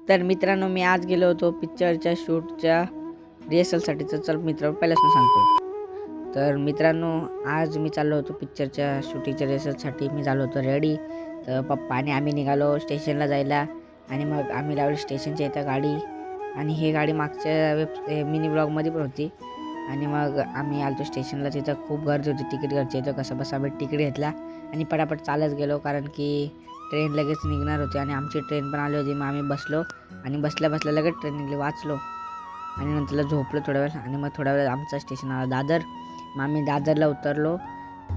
तर मित्रांनो, मी आज गेलो होतो पिक्चरच्या शूटच्या रिहर्सलसाठी. तर चल मित्र पहिल्यापासून सांगतो. तर मित्रांनो, आज मी चाललो होतो पिक्चरच्या शूटिंगच्या रिहर्सलसाठी. मी झालो होतो रेडी. तर पप्पा आणि आम्ही निघालो स्टेशनला जायला. आणि मग आम्ही लावली स्टेशनच्या इथं गाडी. आणि ही गाडी मागच्या मिनी ब्लॉगमध्ये पण होती. आणि मग आम्ही आलो स्टेशनला. तिथं खूप गर्दी होती, तिकीट घरची. तर कसं बसा आम्ही तिकीट घेतला आणि पटापट चालत गेलो, कारण की ट्रेन लगेच निघणार होती आणि आमची ट्रेन पण आली होती. मग आम्ही बसलो आणि बसल्या बसल्या लगेच ट्रेन निघली. वाचलो आणि नंतरला झोपलो थोड्या वेळ. आणि मग थोड्या वेळ आमचा स्टेशन आला दादर. मग आम्ही दादरला उतरलो.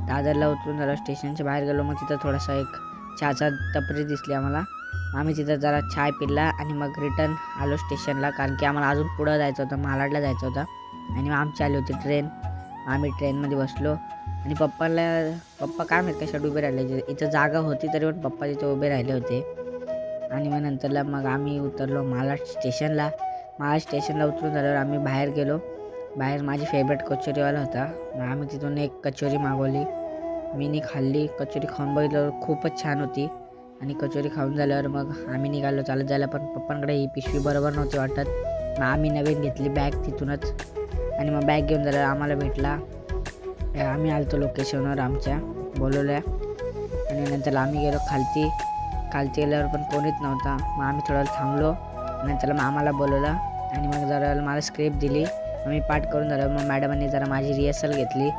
दादरला उतरून झालं स्टेशनच्या बाहेर गेलो. मग तिथं थोडासा एक चहाचा टपरी दिसली आम्हाला. आम्ही तिथं जरा चहा पिला आणि मग रिटर्न आलो स्टेशनला, कारण की आम्हाला अजून पुढं जायचं होतं, मालाडला जायचं होतं. आणि मग आमची आली होती ट्रेन. आम्ही ट्रेनमध्ये बसलो आणि पप्पा काय माहीत कशात उभे राहिले. इथं जागा होती तरी पण पप्पा तिथे उभे राहिले होते. आणि मग नंतरला मग आम्ही उतरलो मालाड स्टेशनला. मालाड स्टेशनला उतरून झाल्यावर आम्ही बाहेर गेलो. बाहेर माझी फेवरेट कचोरीवाला होता. मग आम्ही तिथून एक कचोरी मागवली. मीनी खाल्ली. कचोरी खाऊन बघितल्यावर खूपच छान होती. आणि कचोरी खाऊन झाल्यावर मग आम्ही निघालो चालत जायला. पण पप्पांकडे ही पिशवी बरोबर नव्हती वाटत. मग आम्ही नवीन घेतली बॅग तिथूनच. आणि मग बॅग घेऊन झाल्यावर आम्हाला भेटला. आम्ही आलतो लोकेशनवर आमच्या बोलवल्या. आणि नंतर आम्ही गेलो खालती गेल्यावर पण कोणीच नव्हता. मग आम्ही थोडा वेळ थांबलो. नंतर मग आम्हाला बोलवलं आणि मग जरा मला स्क्रिप्ट दिली. आम्ही पाठ करून झाल्यावर मग मॅडमांनी जरा माझी रिहर्सल घेतली.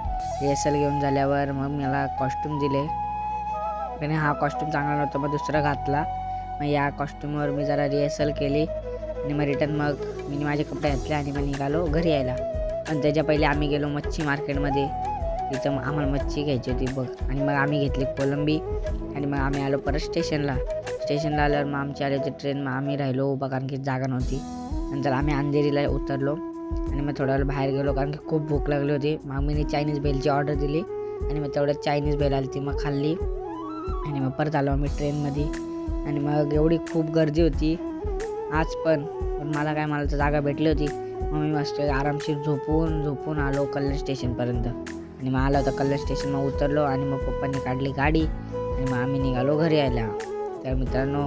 रिहर्सल घेऊन झाल्यावर मग मला कॉस्ट्यूम दिले. आणि हा कॉस्ट्यूम चांगला नव्हता, मग दुसरा घातला. मग या कॉस्ट्यूमवर मी जरा रिहर्सल केली. आणि मग रिटर्न मग मी माझे कपडे घातले आणि मग निघालो घरी यायला. पण त्याच्या पहिले आम्ही गेलो मच्छी मार्केटमध्ये. तिथं आम्हाला मच्छी घ्यायची होती बघ. आणि मग आम्ही घेतली कोलंबी. आणि मग आम्ही आलो परत स्टेशनला आल्यावर मग आमची आली होती ट्रेन. मग आम्ही राहिलो उभा, कारण की जागा नव्हती. नंतर आम्ही अंधेरीला उतरलो आणि मग थोडा वेळ बाहेर गेलो, कारण की खूप भूक लागली होती. मग मी चायनीज भेलची ऑर्डर दिली आणि मग तेवढ्यात चायनीज भेल आली ती मग खाल्ली. आणि मग परत आलो आम्ही ट्रेनमध्ये. आणि मग एवढी खूप गर्दी होती आज पण मला तर जागा भेटली होती. मग मी मस्त आरामशीर झोपून आलो कल्याण स्टेशनपर्यंत. आणि मग आला होता कल्याण स्टेशन. मग उतरलो आणि मग पप्पांनी काढली गाडी आणि मग आम्ही निघालो घरी यायला. तर मित्रांनो,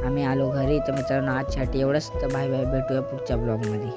आम्ही आलो घरी. तर मित्रांनो, आजसाठी एवढंच. तर बाय बाय, भेटूया पुढच्या ब्लॉगमध्ये.